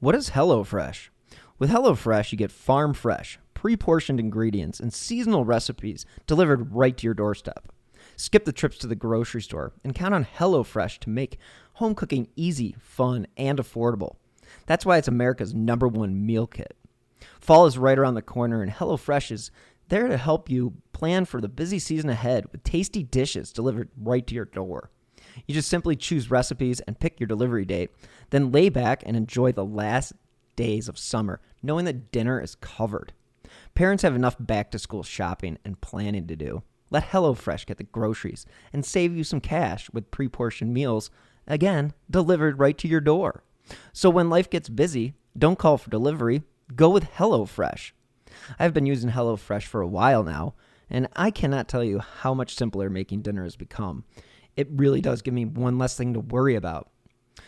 What is HelloFresh? With HelloFresh, you get farm fresh, pre-portioned ingredients and seasonal recipes delivered right to your doorstep. Skip the trips to the grocery store and count on HelloFresh to make home cooking easy, fun, and affordable. That's why it's America's #1 meal kit. Fall is right around the corner, and HelloFresh is there to help you plan for the busy season ahead with tasty dishes delivered right to your door. You just simply choose recipes and pick your delivery date, then lay back and enjoy the last days of summer, knowing that dinner is covered. Parents have enough back-to-school shopping and planning to do. Let HelloFresh get the groceries and save you some cash with pre-portioned meals, again, delivered right to your door. So when life gets busy, don't call for delivery, go with HelloFresh. I've been using HelloFresh for a while now, and I cannot tell you how much simpler making dinner has become. It really does give me one less thing to worry about.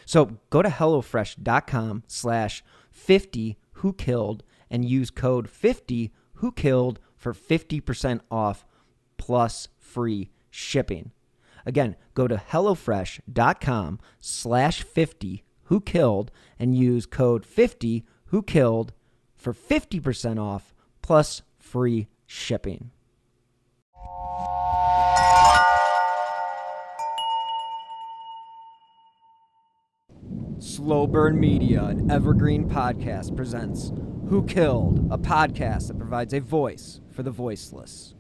So go to HelloFresh.com/50whokilled and use code 50whokilled for 50% off plus free shipping. Again, go to HelloFresh.com/50whokilled and use code 50whokilled for 50% off plus free shipping. Slow Burn Media, an evergreen podcast, presents Who Killed, a podcast that provides a voice for the voiceless.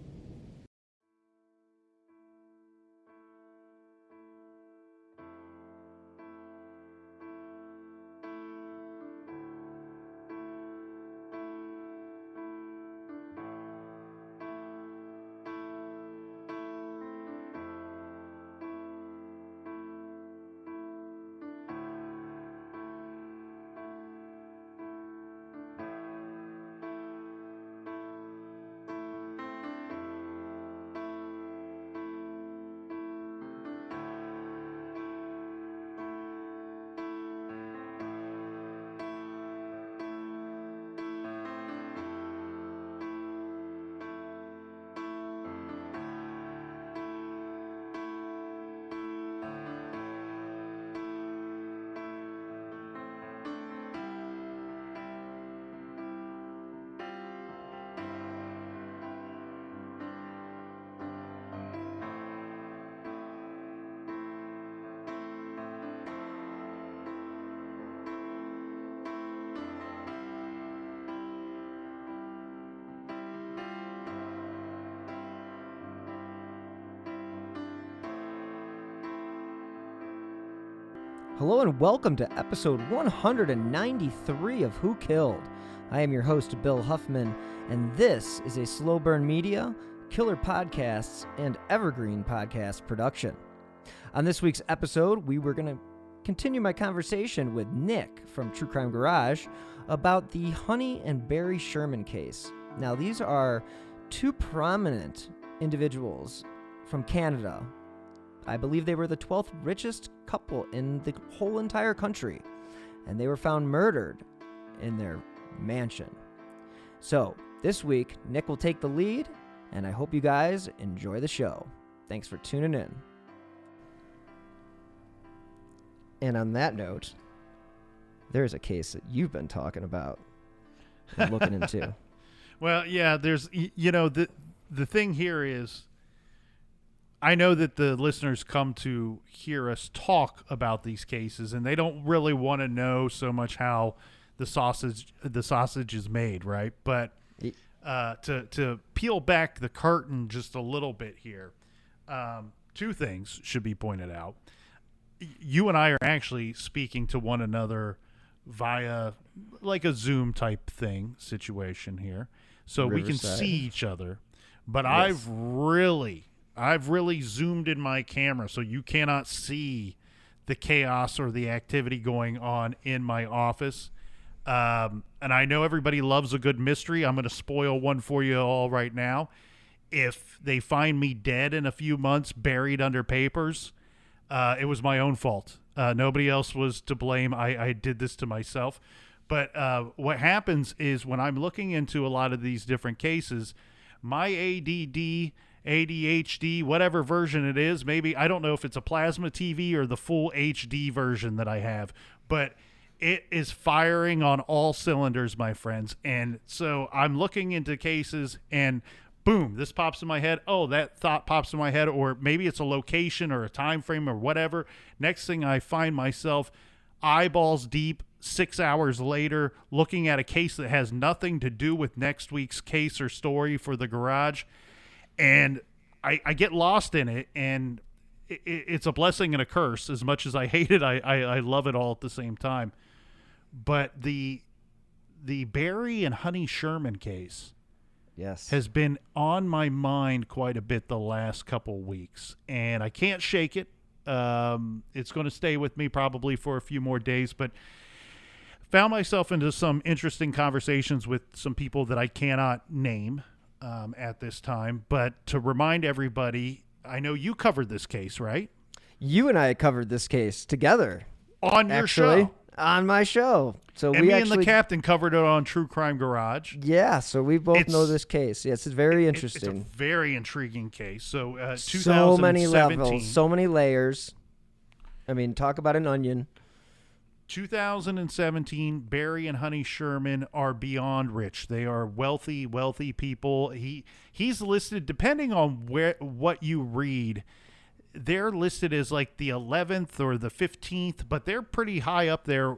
Hello and welcome to episode 193 of Who Killed. I am your host, Bill Huffman, and this is a Slow Burn Media, Killer Podcasts, and Evergreen Podcast production. On this week's episode, we were going to continue my conversation with Nick from True Crime Garage about the Honey and Barry Sherman case. Now, these are two prominent individuals from Canada. I believe they were the 12th richest couple in the whole entire country, and they were found murdered in their mansion. So, this week, Nick will take the lead, and I hope you guys enjoy the show. Thanks for tuning in. And on that note, there's a case that you've been talking about and looking into. Well, yeah, there's, the thing here is, I know that the listeners come to hear us talk about these cases, and they don't really want to know so much how the sausage is made, right? But to peel back the curtain just a little bit here, two things should be pointed out. You and I are actually speaking to one another via like a Zoom type thing situation here, so Riverside. We can see each other. But yes. I've really zoomed in my camera so you cannot see the chaos or the activity going on in my office. And I know everybody loves a good mystery. I'm going to spoil one for you all right now. If they find me dead in a few months, buried under papers, it was my own fault. Nobody else was to blame. I did this to myself. But what happens is when I'm looking into a lot of these different cases, my ADD, ADHD, whatever version it is, maybe, I don't know if it's a plasma TV or the full HD version that I have, but It is firing on all cylinders, my friends. And so I'm looking into cases and boom, this pops in my head. Oh, that thought pops in my head, or maybe it's a location or a time frame or whatever. Next thing I find myself eyeballs deep 6 hours later looking at a case that has nothing to do with next week's case or story for the garage. And I get lost in it, and it's a blessing and a curse. As much as I hate it, I love it all at the same time. But the Barry and Honey Sherman case, yes, has been on my mind quite a bit the last couple weeks, and I can't shake it. It's going to stay with me probably for a few more days, but found myself into some interesting conversations with some people that I cannot name at this time. But to remind everybody, I know you covered this case, right? You and I covered this case together. On your show. On my show. So and me and the captain covered it on True Crime Garage. Yeah, so we both know this case. Yes, it's very interesting. It's a very intriguing case. So 2017. So many levels, so many layers. I mean, talk about an onion. 2017, Barry and Honey Sherman are beyond rich. They are wealthy people. He's listed, depending on what you read, they're listed as like the 11th or the 15th, but they're pretty high up there.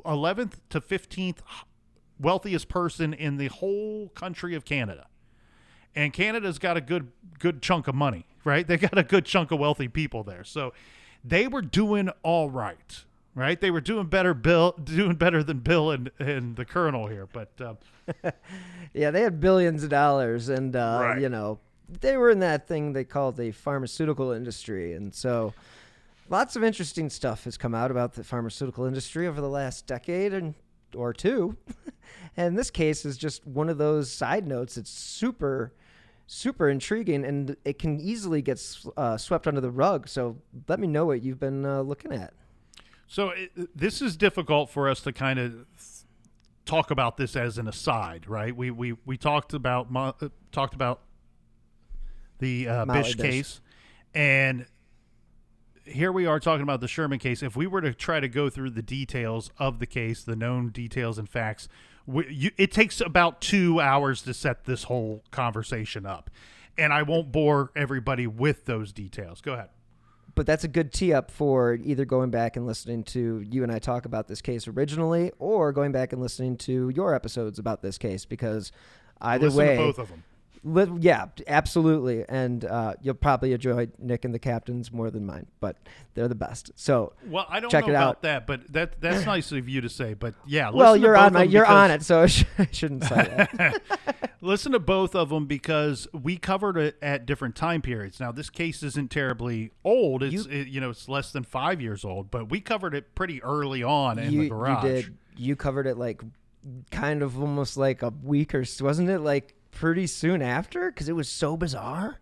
11th to 15th wealthiest person in the whole country of Canada. And Canada's got a good chunk of money, right? They got a good chunk of wealthy people there. So they were doing all right. Right, they were doing better than Bill and the Colonel here, but yeah, they had billions of dollars, and right. You know, they were in that thing they called the pharmaceutical industry, and so lots of interesting stuff has come out about the pharmaceutical industry over the last decade or two, and this case is just one of those side notes. It's super intriguing, and it can easily get swept under the rug. So let me know what you've been looking at. So this is difficult for us to kind of talk about this as an aside, right? We talked about the Bish case, and here we are talking about the Sherman case. If we were to try to go through the details of the case, the known details and facts, it takes about 2 hours to set this whole conversation up, and I won't bore everybody with those details. Go ahead. But that's a good tee up for either going back and listening to you and I talk about this case originally, or going back and listening to your episodes about this case, because either way, to both of them. Yeah, absolutely. And you'll probably enjoy Nick and the captains more than mine, but they're the best. So well, I don't check know it about out. that, but that's nice of you to say. But yeah, well, you're on it, so I shouldn't say that. Listen to both of them because we covered it at different time periods. Now, this case isn't terribly old. It's less than 5 years old, but we covered it pretty early on in the garage. You did. You covered it like kind of almost like a week or so, wasn't it? Like pretty soon after, because it was so bizarre.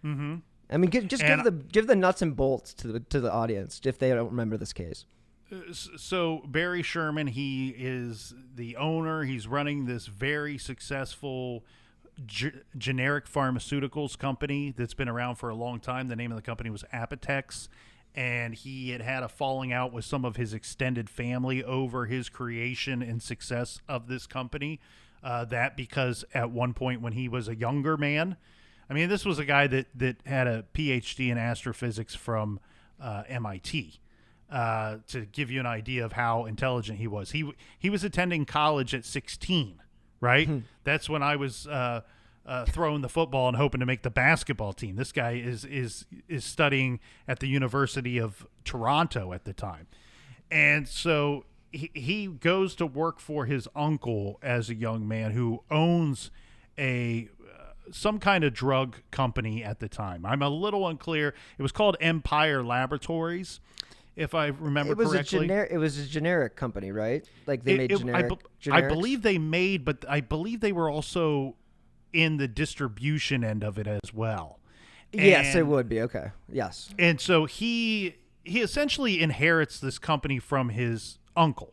Mm-hmm. I mean, give the nuts and bolts to the audience if they don't remember this case. So Barry Sherman, he is the owner. He's running this very successful generic pharmaceuticals company that's been around for a long time. The name of the company was Apotex, and he had a falling out with some of his extended family over his creation and success of this company. That because at one point when he was a younger man, I mean, this was a guy that had a PhD in astrophysics from MIT. To give you an idea of how intelligent he was. He was attending college at 16, right? That's when I was throwing the football and hoping to make the basketball team. This guy is studying at the University of Toronto at the time. And so he goes to work for his uncle as a young man who owns some kind of drug company at the time. I'm a little unclear. It was called Empire Laboratories, if I remember correctly. It was a generic company, right? Like they made generics? I believe they made, but I believe they were also in the distribution end of it as well. Yes, it would be. Okay. Yes. And so he essentially inherits this company from his uncle,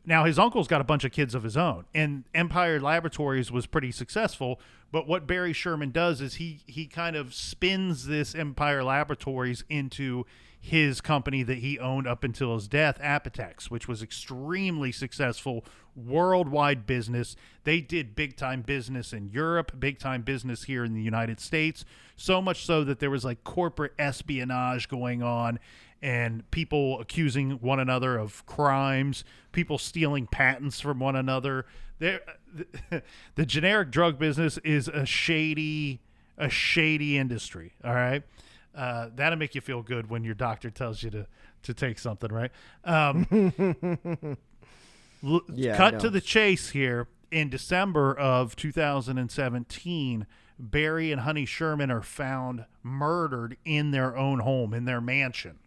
Now, his uncle's got a bunch of kids of his own, and Empire Laboratories was pretty successful. But what Barry Sherman does is he kind of spins this Empire Laboratories into his company that he owned up until his death, Apotex, which was extremely successful, worldwide business. They did big-time business in Europe, big-time business here in the United States, so much so that there was like corporate espionage going on and people accusing one another of crimes, people stealing patents from one another. The generic drug business is a shady industry, all right? That'll make you feel good when your doctor tells you to take something, right? Cut to the chase here. In December of 2017, Barry and Honey Sherman are found murdered in their own home, in their mansion.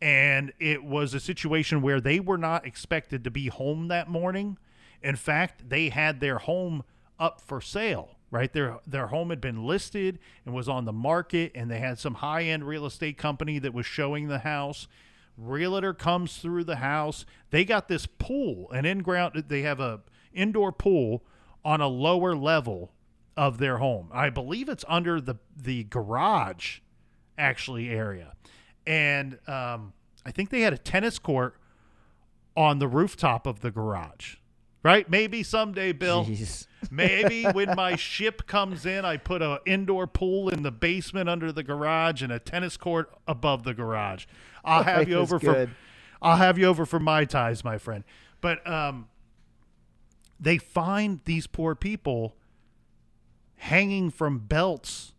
And it was a situation where they were not expected to be home that morning. In fact, they had their home up for sale. Right, their home had been listed and was on the market, and they had some high-end real estate company that was showing the house. Realtor comes through the house. They got this pool, they have a indoor pool on a lower level of their home. I believe it's under the garage, actually, area. And I think they had a tennis court on the rooftop of the garage. Right? Maybe someday, Bill. Jeez. Maybe when my ship comes in, I put an indoor pool in the basement under the garage and a tennis court above the garage. I'll have you over for Mai Tais, my friend. But they find these poor people hanging from belts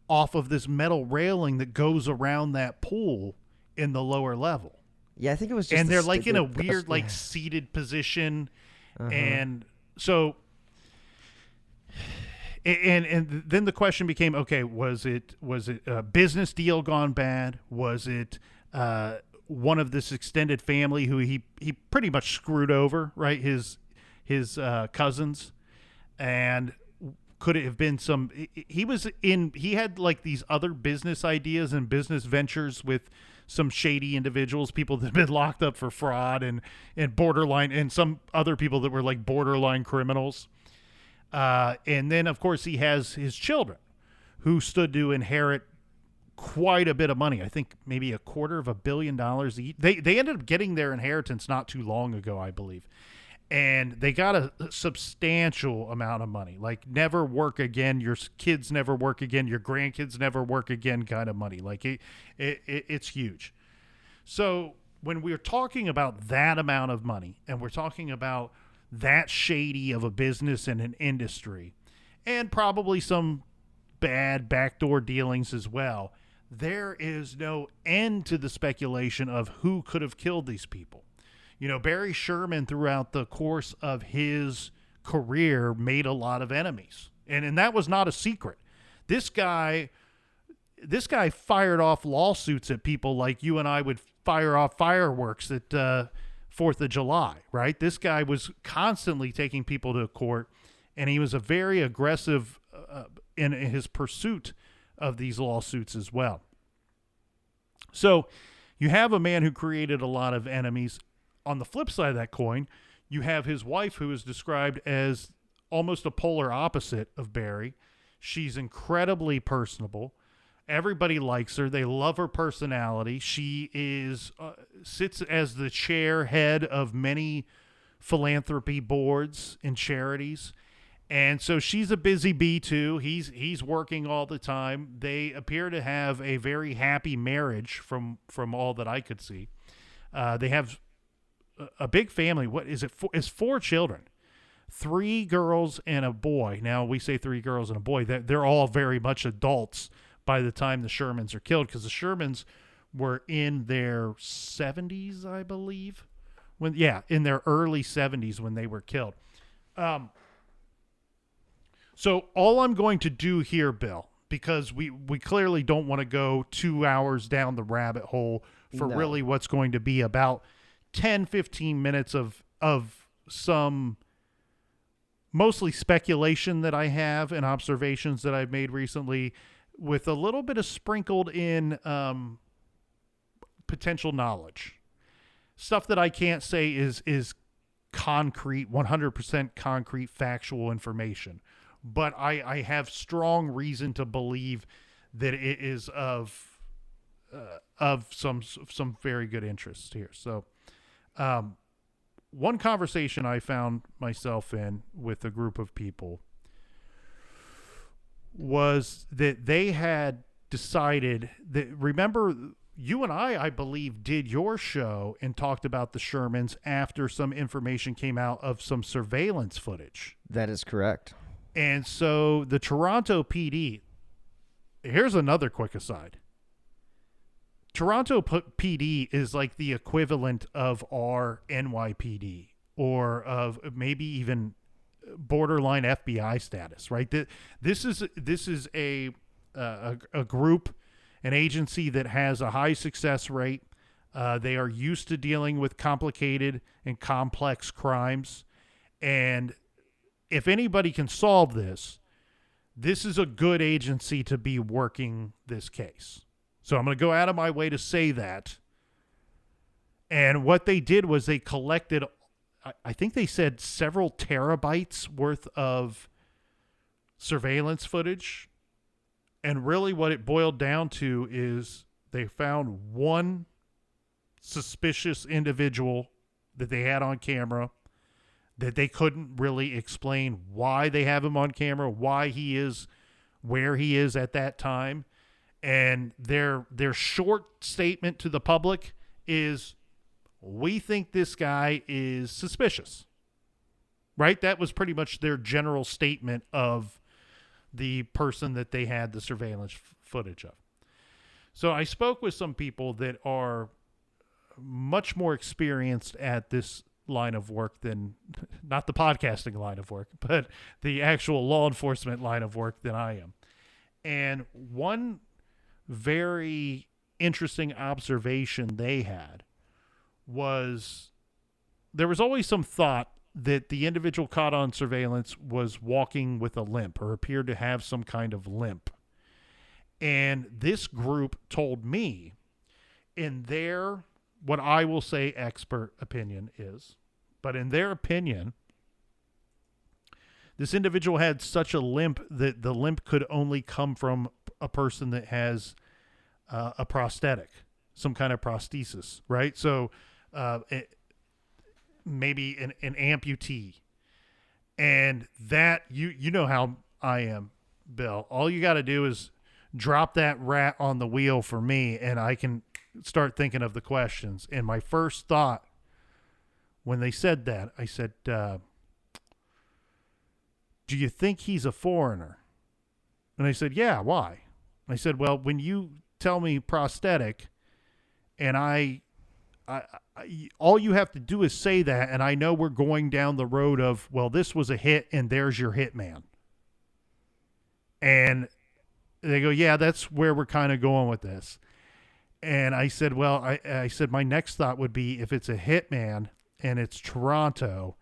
off of this metal railing that goes around that pool in the lower level. Yeah, I think it was just, and they're like in a weird, like seated position. And so, and then the question became, okay, was it a business deal gone bad? Was it one of this extended family who he pretty much screwed over, right? His cousins, and could it have been he had like these other business ideas and business ventures with some shady individuals, people that have been locked up for fraud and borderline, and some other people that were like borderline criminals. And then, of course, he has his children who stood to inherit quite a bit of money. I think maybe $250 million each. They ended up getting their inheritance not too long ago, I believe. And they got a substantial amount of money, like never work again. Your kids never work again. Your grandkids never work again kind of money. Like it's huge. So when we're talking about that amount of money and we're talking about that shady of a business and an industry and probably some bad backdoor dealings as well, there is no end to the speculation of who could have killed these people. You know, Barry Sherman, throughout the course of his career, made a lot of enemies. And that was not a secret. This guy fired off lawsuits at people like you and I would fire off fireworks at 4th of July, right? This guy was constantly taking people to court, and he was a very aggressive in his pursuit of these lawsuits as well. So you have a man who created a lot of enemies. On the flip side of that coin, you have his wife, who is described as almost a polar opposite of Barry. She's incredibly personable. Everybody likes her. They love her personality. She sits as the head of many philanthropy boards and charities. And so she's a busy bee too. He's working all the time. They appear to have a very happy marriage from all that I could see. They have a big family. What is it? It's 4 children, 3 girls and a boy. Now we say 3 girls and a boy. They're all very much adults by the time the Shermans are killed, because the Shermans were in their 70s, I believe. In their early 70s when they were killed. So all I'm going to do here, Bill, because we clearly don't want to go 2 hours down the rabbit hole for really what's going to be about 10, 15 minutes of some mostly speculation that I have and observations that I've made recently, with a little bit of sprinkled in potential knowledge. Stuff that I can't say is concrete, 100% concrete factual information, but I have strong reason to believe that it is of some very good interest here. So, one conversation I found myself in with a group of people was that they had decided that, remember, you and I believe, did your show and talked about the Shermans after some information came out of some surveillance footage. That is correct. And so the Toronto PD, here's another quick aside. Toronto PD is like the equivalent of our NYPD, or of maybe even borderline FBI status, right? This is a group, an agency that has a high success rate. They are used to dealing with complicated and complex crimes. And if anybody can solve this, this is a good agency to be working this case. So I'm going to go out of my way to say that. And what they did was they collected, I think they said, several terabytes worth of surveillance footage. And really what it boiled down to is they found one suspicious individual that they had on camera that they couldn't really explain why they have him on camera, why he is where he is at that time. And their short statement to the public is, we think this guy is suspicious, right? That was pretty much their general statement of the person that they had the surveillance footage of. So I spoke with some people that are much more experienced at this line of work than, not the podcasting line of work, but the actual law enforcement line of work than I am. And one very interesting observation they had was there was always some thought that the individual caught on surveillance was walking with a limp, or appeared to have some kind of limp. And this group told me, in their, what I will say expert opinion is, but in their opinion, this individual had such a limp that the limp could only come from a person that has a prosthetic, some kind of prosthesis, right? So maybe an amputee. And that, you know how I am, Bill. All you got to do is drop that rat on the wheel for me, and I can start thinking of the questions. And my first thought when they said that, I said, do you think he's a foreigner? And they said, yeah, why? I said, well, when you tell me prosthetic, and I all you have to do is say that, and I know we're going down the road of, well, this was a hit, and there's your hitman. And they go, yeah, that's where we're kind of going with this. And I said, well, I said my next thought would be, if it's a hitman and it's Toronto,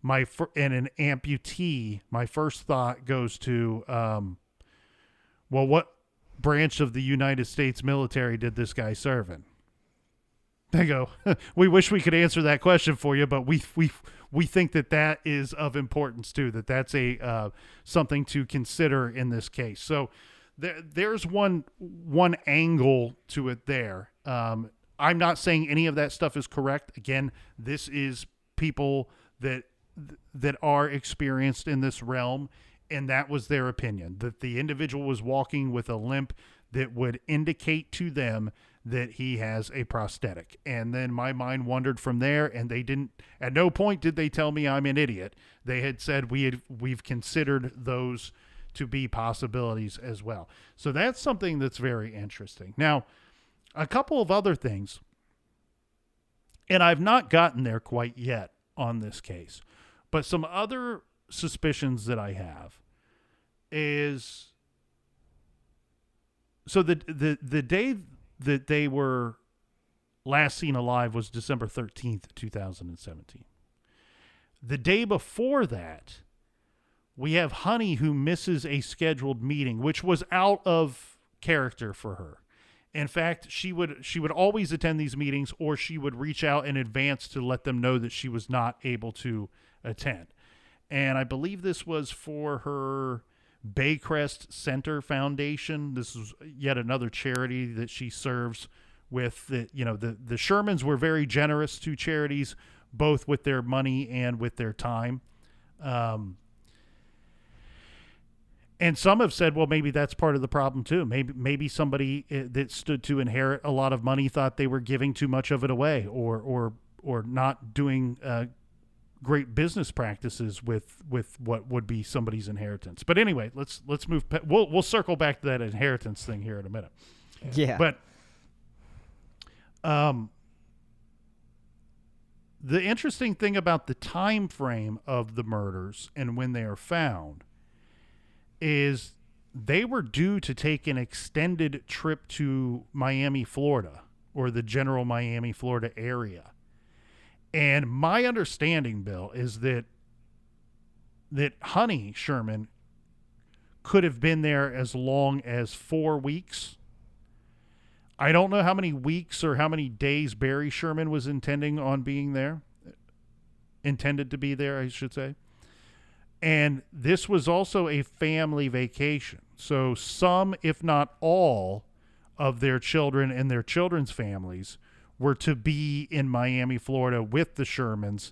and an amputee, my first thought goes to, well, what branch of the United States military did this guy serve in? They go, we wish we could answer that question for you, but we think that is of importance too, that's a something to consider in this case. So there's one angle to it there. I'm not saying any of that stuff is correct. Again, this is people that are experienced in this realm, and that was their opinion, that the individual was walking with a limp that would indicate to them that he has a prosthetic. And then my mind wandered from there, and they didn't, at no point did they tell me I'm an idiot. They had said we've considered those to be possibilities as well. So that's something that's very interesting. Now, a couple of other things, and I've not gotten there quite yet on this case, but some other suspicions that I have is, so the day that they were last seen alive was December 13th, 2017. The day before that, we have Honey, who misses a scheduled meeting, which was out of character for her. In fact, she would always attend these meetings, or she would reach out in advance to let them know that she was not able to attend. And I believe this was for her Baycrest Center Foundation. This is yet another charity that she serves with. The Shermans were very generous to charities, both with their money and with their time. And some have said, well, maybe that's part of the problem too. Maybe somebody that stood to inherit a lot of money thought they were giving too much of it away, or not doing great business practices with what would be somebody's inheritance. But anyway, let's move. We'll circle back to that inheritance thing here in a minute. Yeah. But the interesting thing about the time frame of the murders and when they are found is they were due to take an extended trip to Miami, Florida, or the general Miami, Florida area. And my understanding, Bill, is that Honey Sherman could have been there as long as 4 weeks. I don't know how many weeks or how many days Barry Sherman was intended to be there, I should say. And this was also a family vacation. So some, if not all, of their children and their children's families were to be in Miami, Florida with the Shermans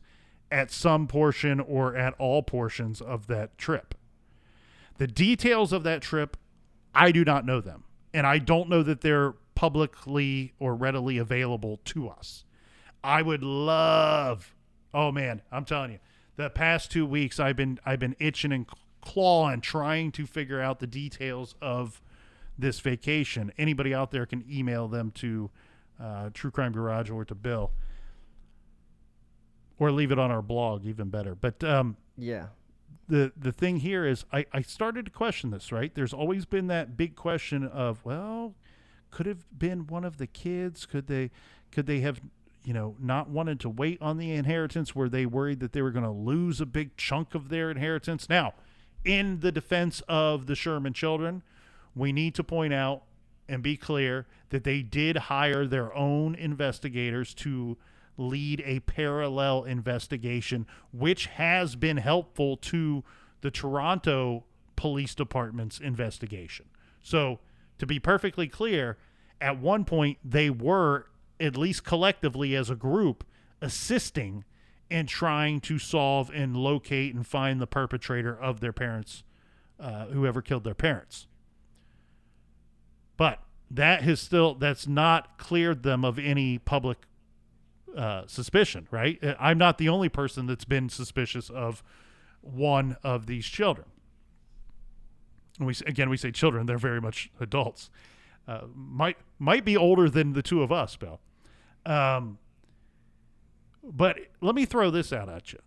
at some portion or at all portions of that trip. The details of that trip, I do not know them. And I don't know that they're publicly or readily available to us. I would love, oh man, I'm telling you, the past 2 weeks I've been itching and clawing trying to figure out the details of this vacation. Anybody out there can email them to True Crime Garage or to Bill, or leave it on our blog, even better. But yeah, the thing here is I started to question this, right? There's always been that big question of, well, could have been one of the kids. Could they have, not wanted to wait on the inheritance? Were they worried that they were going to lose a big chunk of their inheritance? Now, in the defense of the Sherman children, we need to point out and be clear that they did hire their own investigators to lead a parallel investigation, which has been helpful to the Toronto Police Department's investigation. So, to be perfectly clear, at one point they were, at least collectively as a group, assisting in trying to solve and locate and find the perpetrator of their parents, whoever killed their parents. But that's not cleared them of any public suspicion, right? I'm not the only person that's been suspicious of one of these children. And we say children, they're very much adults. Might be older than the two of us, Bill. But let me throw this out at you.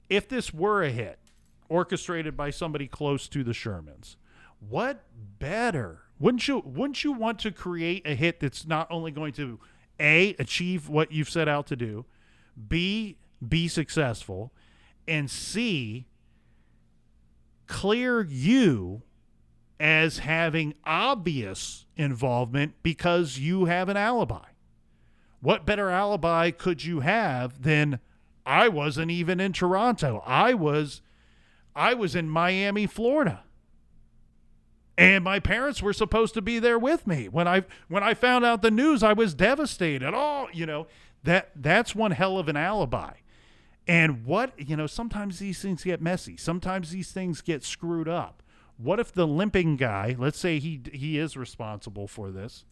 If this were a hit orchestrated by somebody close to the Shermans, what better? Wouldn't you want to create a hit that's not only going to A, achieve what you've set out to do, B, be successful, and C, clear you as having obvious involvement because you have an alibi? What better alibi could you have than I wasn't even in Toronto? I was in Miami, Florida. And my parents were supposed to be there with me. When I found out the news, I was devastated. Oh, that's one hell of an alibi. And sometimes these things get messy. Sometimes these things get screwed up. What if the limping guy, let's say he is responsible for this,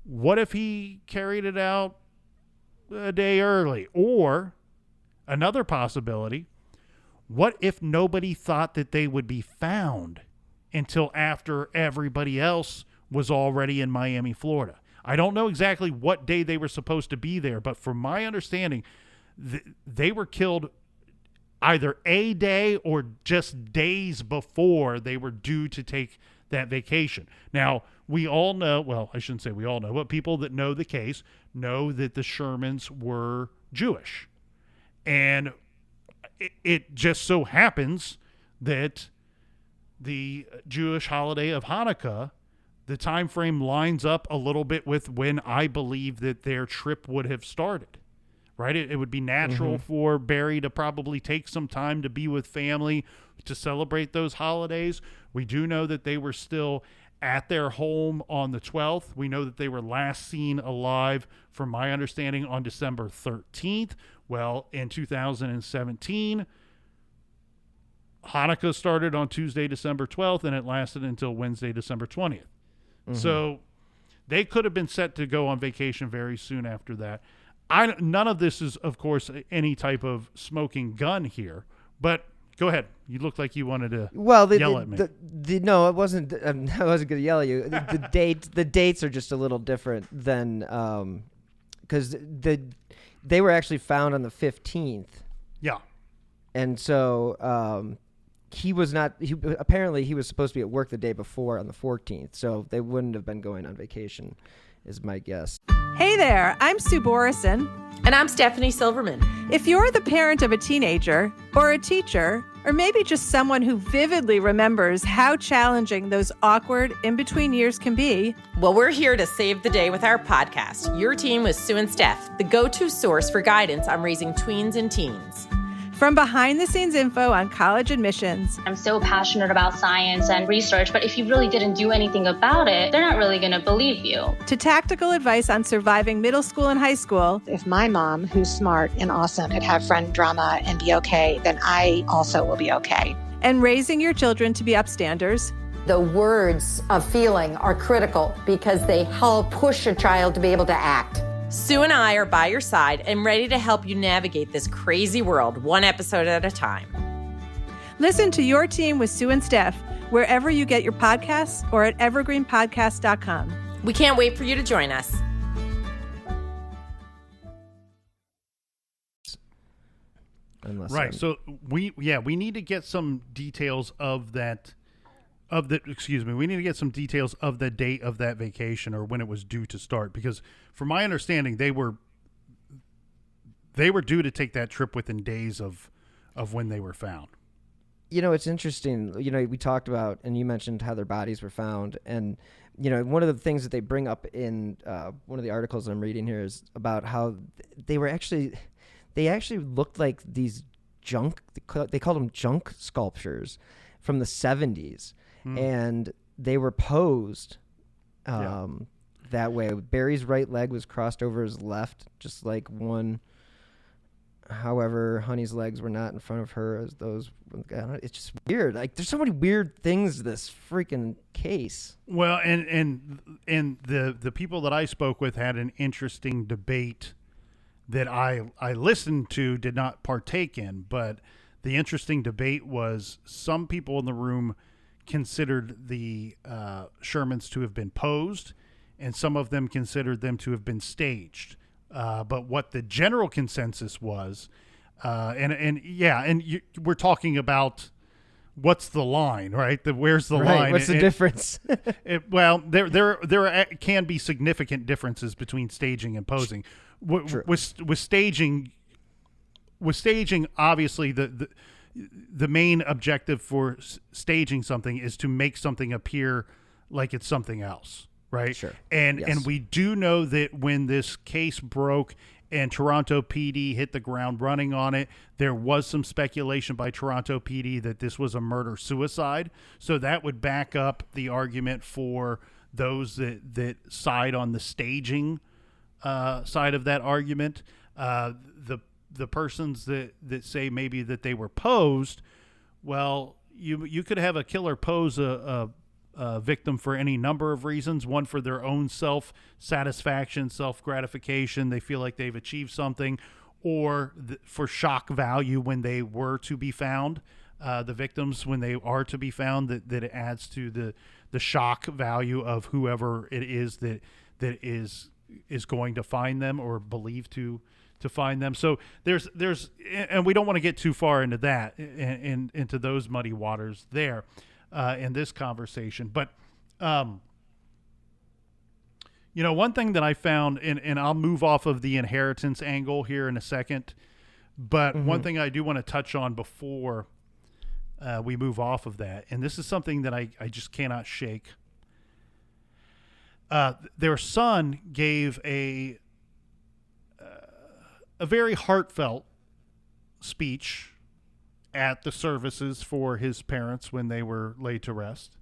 what if he carried it out a day early? Or another possibility, what if nobody thought that they would be found until after everybody else was already in Miami, Florida? I don't know exactly what day they were supposed to be there, but from my understanding, they were killed either a day or just days before they were due to take that vacation. Now, we all know, well, I shouldn't say we all know, but people that know the case know that the Shermans were Jewish. And it just so happens that the Jewish holiday of Hanukkah the time frame lines up a little bit with when I believe that their trip would have started. Right? It would be natural for Barry to probably take some time to be with family to celebrate those holidays. We do know that they were still at their home on the 12th. We know that they were last seen alive, from my understanding, on December 13th. Well, in 2017, Hanukkah started on Tuesday, December 12th, and it lasted until Wednesday, December 20th. So they could have been set to go on vacation very soon after that. None of this is, of course, any type of smoking gun here, but go ahead. You look like you wanted to yell at me. No, it wasn't. I wasn't going to yell at you. The dates are just a little different than because they were actually found on the 15th. Yeah, and so he was not. Apparently, he was supposed to be at work the day before on the 14th, so they wouldn't have been going on vacation, is my guess. Hey there, I'm Sue Borison. And I'm Stephanie Silverman. If you're the parent of a teenager or a teacher, or maybe just someone who vividly remembers how challenging those awkward in-between years can be, well, we're here to save the day with our podcast, Your Teen with Sue and Steph, the go-to source for guidance on raising tweens and teens. From behind-the-scenes info on college admissions. I'm so passionate about science and research, but if you really didn't do anything about it, they're not really going to believe you. To tactical advice on surviving middle school and high school. If my mom, who's smart and awesome, could have friend drama and be okay, then I also will be okay. And raising your children to be upstanders. The words of feeling are critical because they help push a child to be able to act. Sue and I are by your side and ready to help you navigate this crazy world, one episode at a time. Listen to Your Teen with Sue and Steph wherever you get your podcasts or at evergreenpodcast.com. We can't wait for you to join us. Right. So we need to get some details of that. We need to get some details of the date of that vacation or when it was due to start, because from my understanding, they were due to take that trip within days of when they were found. You know, it's interesting. You know, we talked about, and you mentioned how their bodies were found. And, you know, one of the things that they bring up in one of the articles I'm reading here is about how they actually looked like these they called them junk sculptures from the 70s. And they were posed that way. Barry's right leg was crossed over his left, just like one. However, Honey's legs were not in front of her as those. It's just weird. Like, there's so many weird things to this freaking case. Well, and the people that I spoke with had an interesting debate that I listened to, did not partake in, but the interesting debate was some people in the room considered the Shermans to have been posed, and some of them considered them to have been staged. But what the general consensus was, we're talking about what's the line, right? Where's the line? What's the difference? There can be significant differences between staging and posing. With staging, obviously the main objective for staging something is to make something appear like it's something else, right? Sure. And we do know that when this case broke and Toronto PD hit the ground running on it, there was some speculation by Toronto PD that this was a murder-suicide. So that would back up the argument for those that side on the staging side of that argument. The persons that say maybe that they were posed, well, you could have a killer pose a victim for any number of reasons. One, for their own self-satisfaction, self-gratification. They feel like they've achieved something, or for shock value when they were to be found. The victims, when they are to be found, that it adds to the shock value of whoever it is that is going to find them or believed to find them. So there's and we don't want to get too far into that and into those muddy waters there in this conversation. But one thing that I found, and I'll move off of the inheritance angle here in a second, but one thing I do want to touch on before we move off of that, and this is something that I just cannot shake. their son gave a very heartfelt speech at the services for his parents when they were laid to rest.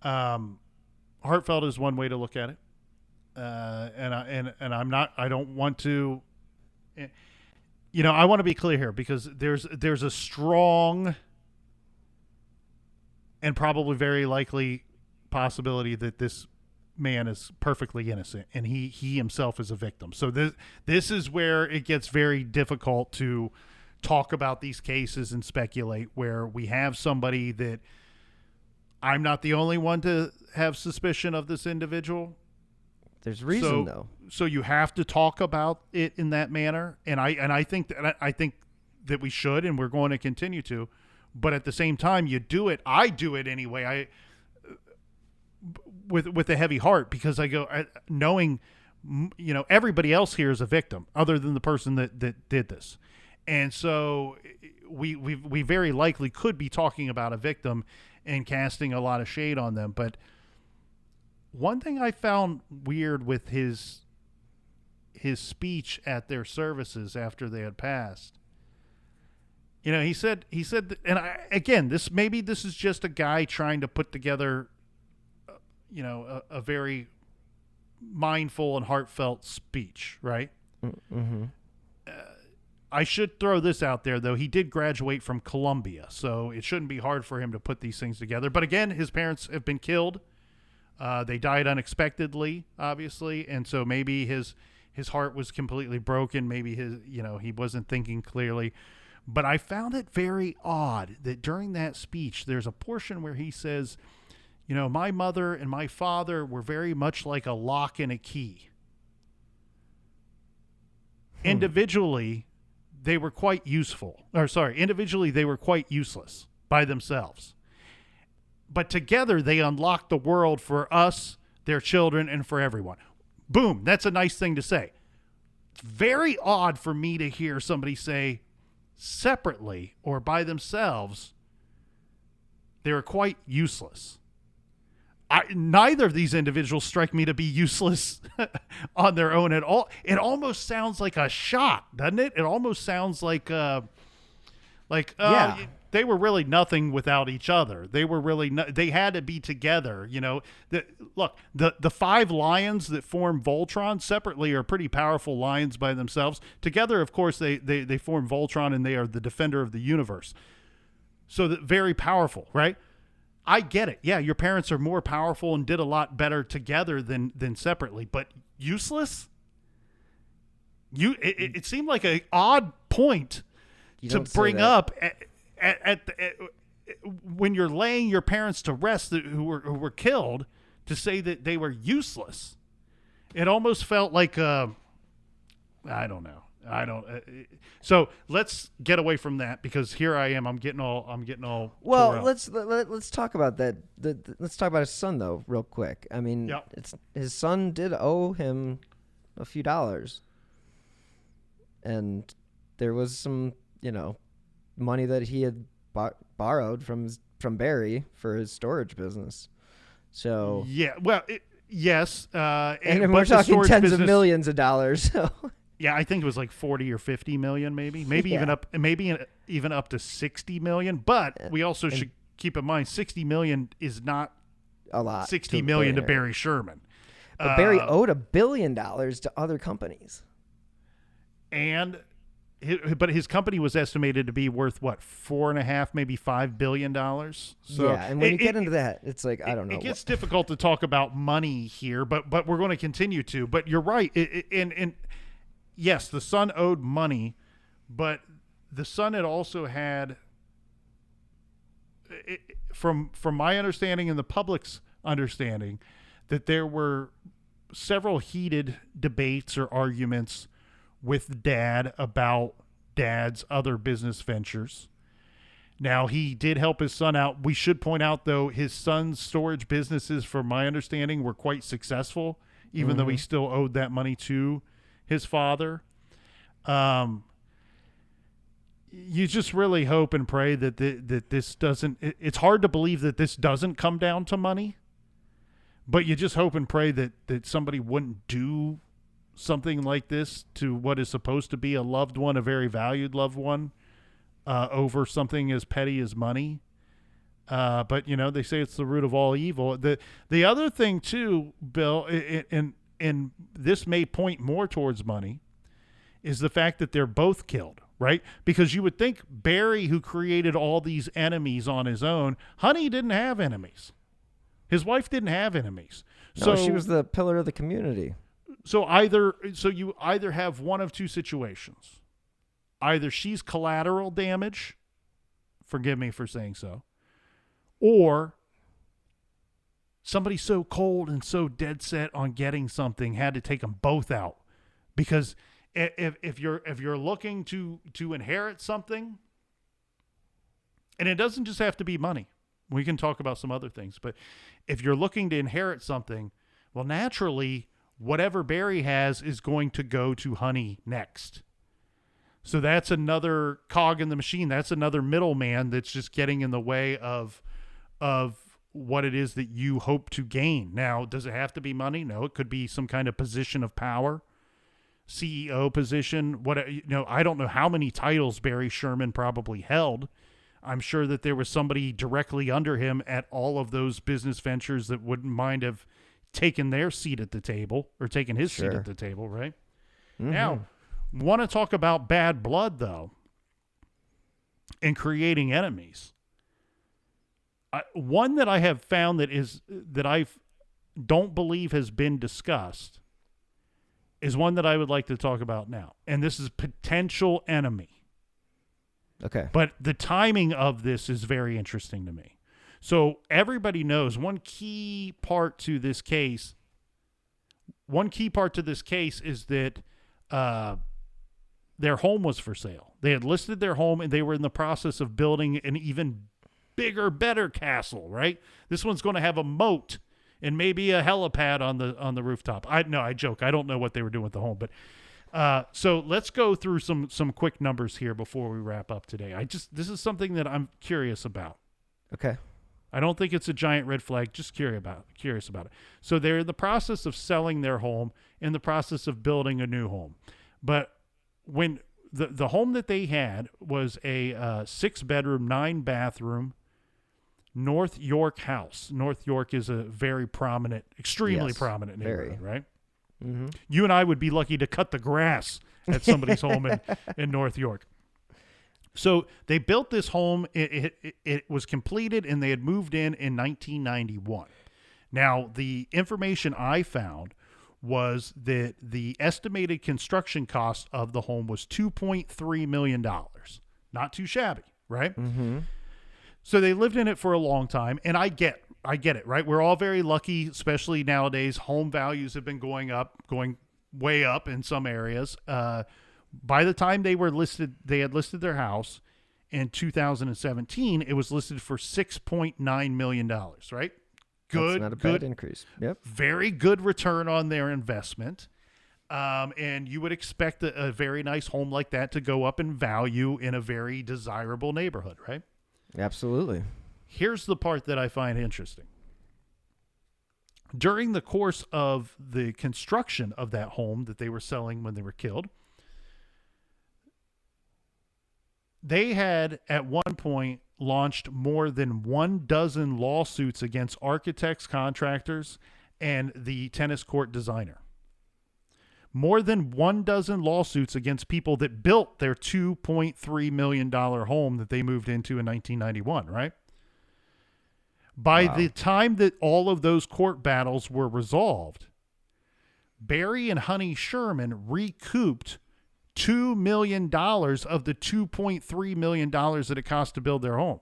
Heartfelt is one way to look at it. I don't want to, I want to be clear here, because there's a strong and probably very likely possibility that this man is perfectly innocent and he himself is a victim. So this is where it gets very difficult to talk about these cases and speculate, where we have somebody that I'm not the only one to have suspicion of this individual. There's reason though. So you have to talk about it in that manner, and I think that we should, and we're going to continue to. But at the same time, I do it anyway. With a heavy heart, because I go knowing, everybody else here is a victim other than the person that did this, and so we very likely could be talking about a victim and casting a lot of shade on them. But one thing I found weird with his speech at their services after they had passed, he said, and this is just a guy trying to put together, a very mindful and heartfelt speech, right? Mm-hmm. I should throw this out there, though. He did graduate from Columbia, so it shouldn't be hard for him to put these things together. But again, his parents have been killed. They died unexpectedly, obviously, and so maybe his heart was completely broken. Maybe he wasn't thinking clearly. But I found it very odd that during that speech, there's a portion where he says, my mother and my father were very much like a lock and a key. Individually, they were quite individually, they were quite useless by themselves. But together, they unlocked the world for us, their children, and for everyone. Boom. That's a nice thing to say. It's very odd for me to hear somebody say separately or by themselves, they were quite useless. Neither of these individuals strike me to be useless on their own at all. It almost sounds like a shot, doesn't it? It almost sounds like they were really nothing without each other. They were really they had to be together. The five lions that form Voltron separately are pretty powerful lions by themselves. Together, of course, they form Voltron, and they are the defender of the universe. So very powerful, right? I get it. Yeah, your parents are more powerful and did a lot better together than separately, but useless? It seemed like an odd point to bring up when you're laying your parents to rest who were killed, to say that they were useless. It almost felt like I don't know. So let's get away from that, because here I am. I'm getting all. Well, let's talk about that. Let's talk about his son though, real quick. I mean, his son did owe him a few dollars, and there was some, money that he had borrowed from Barry for his storage business. So yeah, well, yes, and we're talking tens of millions of dollars. So. Yeah, I think it was like 40 or 50 million, maybe even up to 60 million. But we also should keep in mind 60 million is not a lot. 60 million to Barry Sherman. But Barry owed $1 billion to other companies, but his company was estimated to be worth what, 4.5, maybe $5 billion. So yeah, and when you get into that, it's like I don't know. It gets difficult to talk about money here, but we're going to continue to. But you're right, and yes, the son owed money, but the son had also had, from my understanding and the public's understanding, that there were several heated debates or arguments with Dad about Dad's other business ventures. Now, he did help his son out. We should point out, though, his son's storage businesses, from my understanding, were quite successful, even though he still owed that money to his father. You just really hope and pray that this doesn't. It's hard to believe that this doesn't come down to money, But you just hope and pray that somebody wouldn't do something like this to what is supposed to be a loved one, a very valued loved one, over something as petty as money. But, they say it's the root of all evil. The other thing, too, Bill, and this may point more towards money, is the fact that they're both killed, right? Because you would think Barry, who created all these enemies on his own, Honey didn't have enemies. His wife didn't have enemies. No, she was the pillar of the community. So you either have one of two situations. Either she's collateral damage, forgive me for saying so, or somebody so cold and so dead set on getting something had to take them both out. Because if you're looking to inherit something, and it doesn't just have to be money. We can talk about some other things, but if you're looking to inherit something, well, naturally, whatever Barry has is going to go to Honey next. So that's another cog in the machine. That's another middleman that's just getting in the way of what it is that you hope to gain. Now, does it have to be money? No, it could be some kind of position of power, CEO position. I don't know how many titles Barry Sherman probably held. I'm sure that there was somebody directly under him at all of those business ventures that wouldn't mind have taken their seat at the table or taken his seat at the table, right? Mm-hmm. Now, want to talk about bad blood, though, and creating enemies. One that I have found that I don't believe has been discussed is one that I would like to talk about now, and this is potential enemy. Okay. But the timing of this is very interesting to me. So everybody knows one key part to this case is that their home was for sale. They had listed their home and they were in the process of building an even bigger, better castle, right? This one's going to have a moat and maybe a helipad on the rooftop. I joke. I don't know what they were doing with the home, but so let's go through some quick numbers here before we wrap up today. This is something that I'm curious about. Okay. I don't think it's a giant red flag, just curious about it. So they're in the process of selling their home, in the process of building a new home. But when the home that they had was a 6-bedroom, 9-bathroom North York house. North York is a very prominent, extremely prominent neighborhood, right? Mm-hmm. You and I would be lucky to cut the grass at somebody's home in North York. So they built this home. It was completed, and they had moved in 1991. Now, the information I found was that the estimated construction cost of the home was $2.3 million. Not too shabby, right? Mm-hmm. So they lived in it for a long time, and I get it, right? We're all very lucky, especially nowadays. Home values have been going way up in some areas. By the time they had listed their house in 2017, it was listed for $6.9 million, right? Good. That's not a bad increase. Yep. Very good return on their investment. And you would expect a very nice home like that to go up in value in a very desirable neighborhood, right? Absolutely. Here's the part that I find interesting. During the course of the construction of that home that they were selling when they were killed, they had at one point launched more than 12 lawsuits against architects, contractors, and the tennis court designer. More than 12 lawsuits against people that built their $2.3 million home that they moved into in 1991, right? By the time that all of those court battles were resolved, Barry and Honey Sherman recouped $2 million of the $2.3 million that it cost to build their home.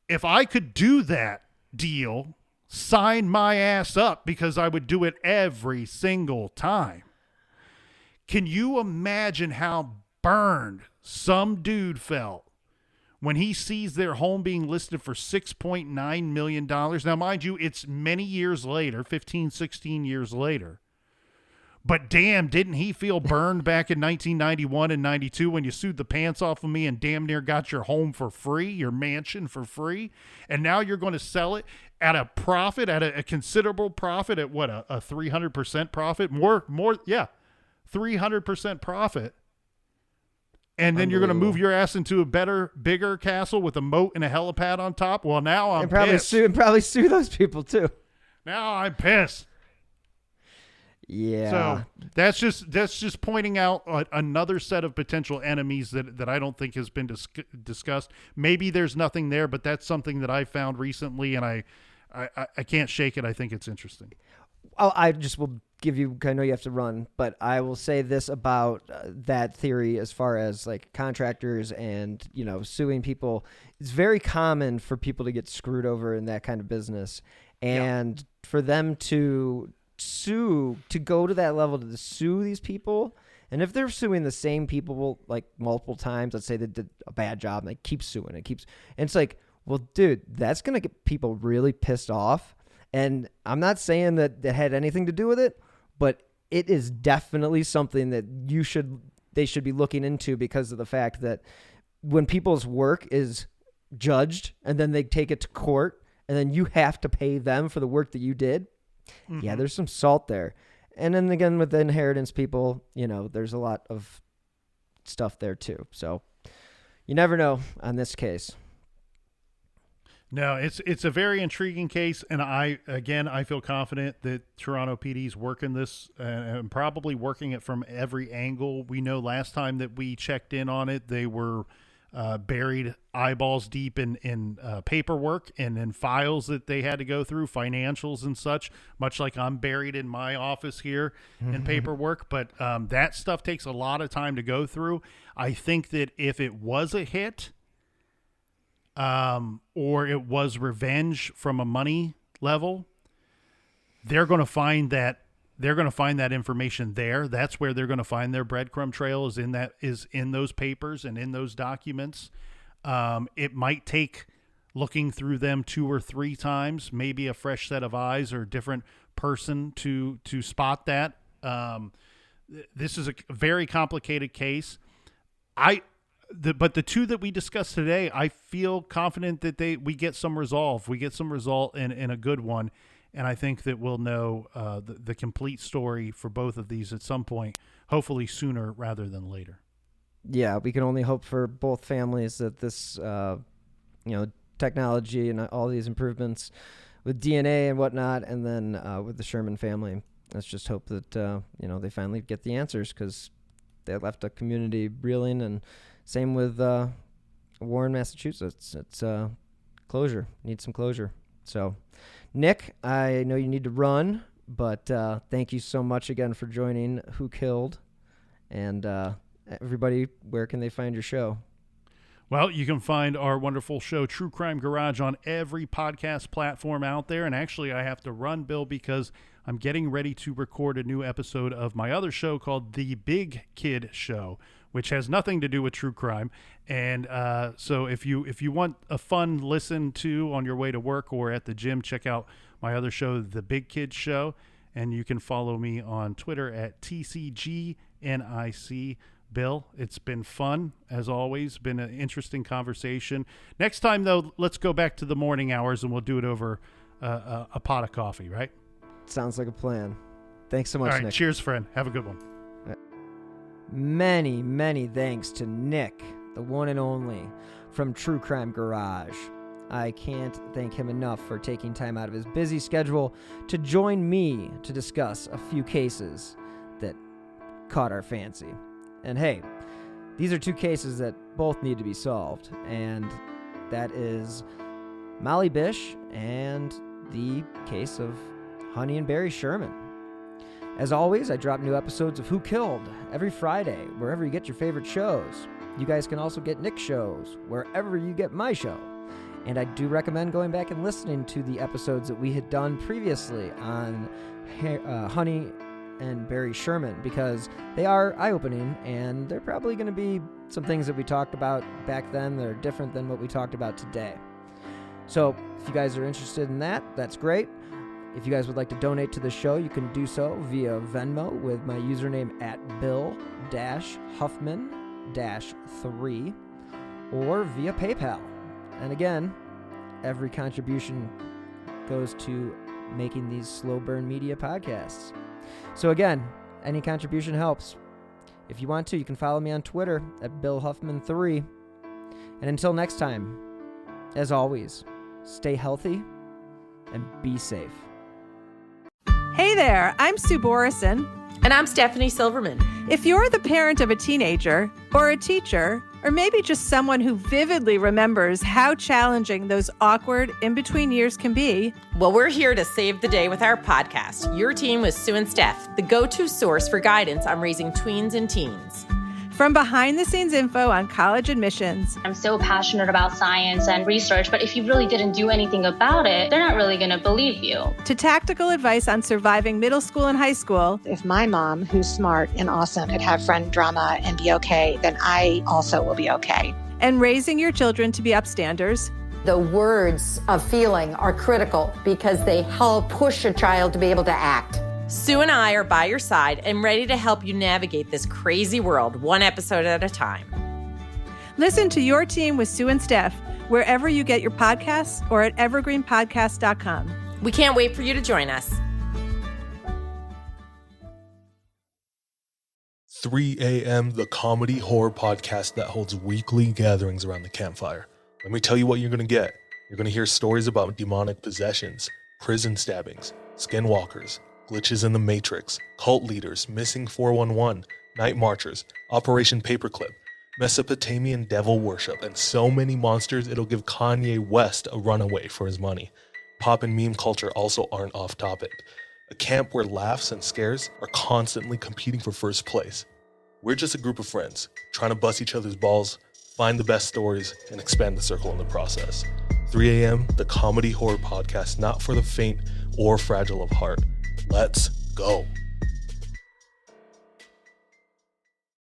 If I could do that deal, sign my ass up, because I would do it every single time. Can you imagine how burned some dude felt when he sees their home being listed for $6.9 million? Now, mind you, it's many years later, 15, 16 years later. But damn, didn't he feel burned back in 1991 and 92 when you sued the pants off of me and damn near got your home for free, your mansion for free? And now you're going to sell it at a profit, at a considerable profit, at what, a 300% profit? More, yeah, 300% profit. And then you're going to move your ass into a better, bigger castle with a moat and a helipad on top? Well, now I'm pissed. Probably sue those people too. Now I'm pissed. Yeah. So that's just pointing out another set of potential enemies that I don't think has been discussed. Maybe there's nothing there, but that's something that I found recently, and I can't shake it. I think it's interesting. I just will give you, I know you have to run, but I will say this about that theory as far as like contractors and, suing people. It's very common for people to get screwed over in that kind of business. And for them to go to that level to sue these people, and if they're suing the same people like multiple times, let's say they did a bad job and they keep suing, and it's like, well, dude, that's going to get people really pissed off. And I'm not saying that had anything to do with it, but it is definitely something that they should be looking into, because of the fact that when people's work is judged and then they take it to court and then you have to pay them for the work that you did. Mm-hmm. Yeah, there's some salt there. And then again, with the inheritance people, there's a lot of stuff there too. So you never know on this case. No, it's a very intriguing case, and I feel confident that Toronto PD's working this and probably working it from every angle. We know last time that we checked in on it, they were buried eyeballs deep in paperwork and in files that they had to go through, financials and such, much like I'm buried in my office here in paperwork. But that stuff takes a lot of time to go through. I think that if it was a hit, or it was revenge from a money level, they're going to find that information there. That's where they're going to find their breadcrumb trail, is in those papers and in those documents. It might take looking through them 2 or 3 times, maybe a fresh set of eyes or a different person to spot that. This is a very complicated case. But the 2 that we discussed today, I feel confident that we get some resolve. We get some result in a good one, and I think that we'll know the complete story for both of these at some point, hopefully sooner rather than later. Yeah, we can only hope for both families that this, technology and all these improvements with DNA and whatnot, and then with the Sherman family, let's just hope that they finally get the answers, because they left a community reeling. And same with Warren, Massachusetts. It's closure. Need some closure. So, Nick, I know you need to run, but thank you so much again for joining Who Killed. And everybody, where can they find your show? Well, you can find our wonderful show, True Crime Garage, on every podcast platform out there. And actually, I have to run, Bill, because I'm getting ready to record a new episode of my other show called The Big Kid Show, which has nothing to do with true crime. And so if you want a fun listen to on your way to work or at the gym, check out my other show, The Big Kid Show. And you can follow me on Twitter at TCGNIC. Bill, it's been fun, as always. Been an interesting conversation. Next time, though, let's go back to the morning hours, and we'll do it over a pot of coffee, right? Sounds like a plan. Thanks so much, All right, Nick. Cheers, friend. Have a good one. Many, many thanks to Nick, the one and only, from True Crime Garage. I can't thank him enough for taking time out of his busy schedule to join me to discuss a few cases that caught our fancy. And hey, these are 2 cases that both need to be solved, and that is Molly Bish and the case of Honey and Barry Sherman. As always, I drop new episodes of Who Killed every Friday, wherever you get your favorite shows. You guys can also get Nick's shows wherever you get my show. And I do recommend going back and listening to the episodes that we had done previously on Honey and Barry Sherman, because they are eye-opening, and they're probably going to be some things that we talked about back then that are different than what we talked about today. So if you guys are interested in that, that's great. If you guys would like to donate to the show, you can do so via Venmo with my username at Bill-Huffman-3 or via PayPal. And again, every contribution goes to making these slow burn media podcasts. So again, any contribution helps. If you want to, you can follow me on Twitter at BillHuffman3. And until next time, as always, stay healthy and be safe. Hey there, I'm Sue Borison. And I'm Stephanie Silverman. If you're the parent of a teenager or a teacher, or maybe just someone who vividly remembers how challenging those awkward in-between years can be, Well, we're here to save the day with our podcast, Your Team with Sue and Steph, the go-to source for guidance on raising tweens and teens. from behind-the-scenes info on college admissions, I'm so passionate about science and research, but if you really didn't do anything about it, they're not really going to believe you. to tactical advice on surviving middle school and high school, If my mom, who's smart and awesome, could have friend drama and be okay, then I also will be okay. and raising your children to be upstanders. The words of feeling are critical because they help push a child to be able to act. Sue and I are by your side and ready to help you navigate this crazy world one episode at a time. Listen to Your Team with Sue and Steph wherever you get your podcasts or at evergreenpodcast.com. We can't wait for you to join us. 3 a.m., the comedy horror podcast that holds weekly gatherings around the campfire. Let me tell you what you're going to get. You're going to hear stories about demonic possessions, prison stabbings, skinwalkers, glitches in the Matrix, cult leaders, missing 411, night marchers, Operation Paperclip, Mesopotamian devil worship, and so many monsters it'll give Kanye West a runaway for his money. Pop and meme culture also aren't off topic. A camp where laughs and scares are constantly competing for first place. We're just a group of friends, trying to bust each other's balls, find the best stories, and expand the circle in the process. 3 a.m., the comedy horror podcast not for the faint or fragile of heart. Let's go.